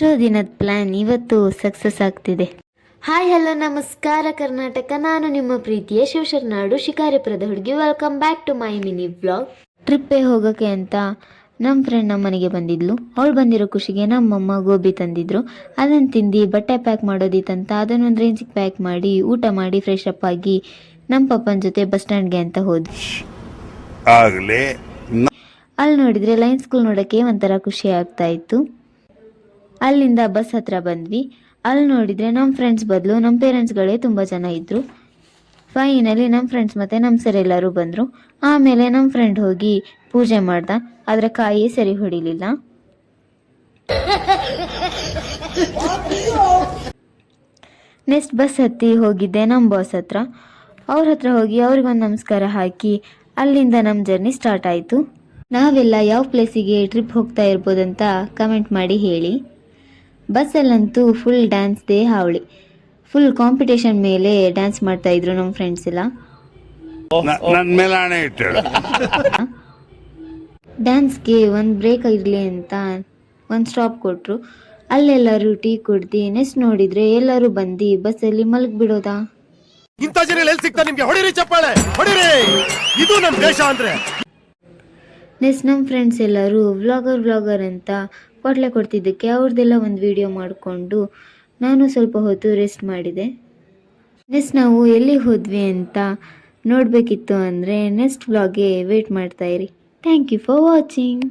ಎಷ್ಟೋ ದಿನದ ಪ್ಲ್ಯಾನ್ ಇವತ್ತು ಸಕ್ಸಸ್ ಆಗ್ತಿದೆ. ಹಾಯ್ ಹಲೋ ನಮಸ್ಕಾರ ಕರ್ನಾಟಕ, ನಾನು ನಿಮ್ಮ ಪ್ರೀತಿಯ ಶಿವಶರಣಾಡು ಶಿಕಾರಿಪುರದ ಹುಡುಗಿ. Welcome back to my mini vlog. ಟ್ರಿಪ್ಪೇ ಹೋಗೋಕ್ಕೆ ಅಂತ ನಮ್ಮ ಫ್ರೆಂಡ್ ನಮ್ಮ ಮನೆಗೆ ಬಂದಿದ್ಲು. ಅವಳು ಬಂದಿರೋ ಖುಷಿಗೆ ನಮ್ಮಮ್ಮ ಗೋಬಿ ತಂದಿದ್ರು. ಅದನ್ನು ತಿಂದು ಬಟ್ಟೆ ಪ್ಯಾಕ್ ಮಾಡೋದಿತ್ತಂತ ಅದನ್ನೊಂದು ರೇಂಜಿಗೆ ಪ್ಯಾಕ್ ಮಾಡಿ ಊಟ ಮಾಡಿ ಫ್ರೆಶ್ ಅಪ್ ಆಗಿ ನಮ್ಮ ಪಪ್ಪನ ಜೊತೆ ಬಸ್ ಸ್ಟ್ಯಾಂಡ್ಗೆ ಅಂತ ಹೋದ್ವಿ. ಅಲ್ಲಿ ನೋಡಿದರೆ ಲೈನ್ ಸ್ಕೂಲ್ ನೋಡೋಕ್ಕೆ ಒಂಥರ ಖುಷಿ ಆಗ್ತಾ ಇತ್ತು. ಅಲ್ಲಿಂದ ಬಸ್ ಹತ್ರ ಬಂದ್ವಿ. ಅಲ್ಲಿ ನೋಡಿದರೆ ನಮ್ಮ ಫ್ರೆಂಡ್ಸ್ ಬದಲು ನಮ್ಮ ಪೇರೆಂಟ್ಸ್ಗಳೇ ತುಂಬ ಜನ ಇದ್ದರು. ಫೈನಲಿ ನಮ್ಮ ಫ್ರೆಂಡ್ಸ್ ಮತ್ತು ನಮ್ಮ ಸರ್ ಎಲ್ಲರೂ ಬಂದರು. ಆಮೇಲೆ ನಮ್ಮ ಫ್ರೆಂಡ್ ಹೋಗಿ ಪೂಜೆ ಮಾಡ್ದ, ಆದರೆ ಕಾಯಿ ಸರಿ ಹೊಡಿಲಿಲ್ಲ. ನೆಕ್ಸ್ಟ್ ಬಸ್ ಹತ್ತಿ ಹೋಗಿದ್ದೆ ನಮ್ಮ ಬಾಸ್ ಹತ್ರ. ಅವ್ರ ಹತ್ರ ಹೋಗಿ ಅವ್ರಿಗೊಂದು ನಮಸ್ಕಾರ ಹಾಕಿ ಅಲ್ಲಿಂದ ನಮ್ಮ ಜರ್ನಿ ಸ್ಟಾರ್ಟ್ ಆಯಿತು. ನಾವೆಲ್ಲ ಯಾವ ಪ್ಲೇಸಿಗೆ ಟ್ರಿಪ್ ಹೋಗ್ತಾ ಇರ್ಬೋದಂತ ಕಮೆಂಟ್ ಮಾಡಿ ಹೇಳಿ. ಬಸ್ಸಲ್ಲಂತೂ ಫುಲ್ ಡ್ಯಾನ್ಸ್ ದೇ ಹಾವಳಿ. ಫುಲ್ ಕಾಂಪಿಟೇಷನ್ ಮೇಲೆ ಡ್ಯಾನ್ಸ್ ಮಾಡ್ತಾ ಇದ್ರು ನಮ್ಮ ಫ್ರೆಂಡ್ಸ್ ಎಲ್ಲ. ಡ್ಯಾನ್ಸ್ಗೆ ಒಂದು ಬ್ರೇಕ್ ಇರಲಿ ಅಂತ ಒಂದು ಸ್ಟಾಪ್ ಕೊಟ್ಟರು. ಅಲ್ಲೆಲ್ಲರೂ ಟೀ ಕುಡ್ದು ನೆಕ್ಸ್ಟ್ ನೋಡಿದರೆ ಎಲ್ಲರೂ ಬಂದು ಬಸ್ಸಲ್ಲಿ ಮಲಗಿಬಿಡೋದಾ. ಇಂಥ ಜನ ಎಲ್ಲಿ ಸಿಗ್ತಾ ನಿಮಗೆ? ಹೊಡಿರಿ ಚಪ್ಪಾಳೆ, ಹೊಡಿರಿ, ಇದು ನಮ್ಮ ದೇಶ ಅಂದ್ರೆ. ನೆಕ್ಸ್ಟ್ ನಮ್ಮ ಫ್ರೆಂಡ್ಸ್ ಎಲ್ಲರೂ ವ್ಲಾಗರ್ ಅಂತ ಕೊಟ್ಲೆ ಕೊಡ್ತಿದ್ದಕ್ಕೆ ಅವ್ರದ್ದೆಲ್ಲ ಒಂದು ವಿಡಿಯೋ ಮಾಡಿಕೊಂಡು ನಾನು ಸ್ವಲ್ಪ ಹೊತ್ತು ರೆಸ್ಟ್ ಮಾಡಿದೆ. ನೆಕ್ಸ್ಟ್ ನಾವು ಎಲ್ಲಿಗೆ ಹೋದ್ವಿ ಅಂತ ನೋಡಬೇಕಿತ್ತು ಅಂದರೆ ನೆಕ್ಸ್ಟ್ ವ್ಲಾಗ್ಗೆ ವೇಟ್ ಮಾಡ್ತಾಯಿರಿ. Thank you for watching.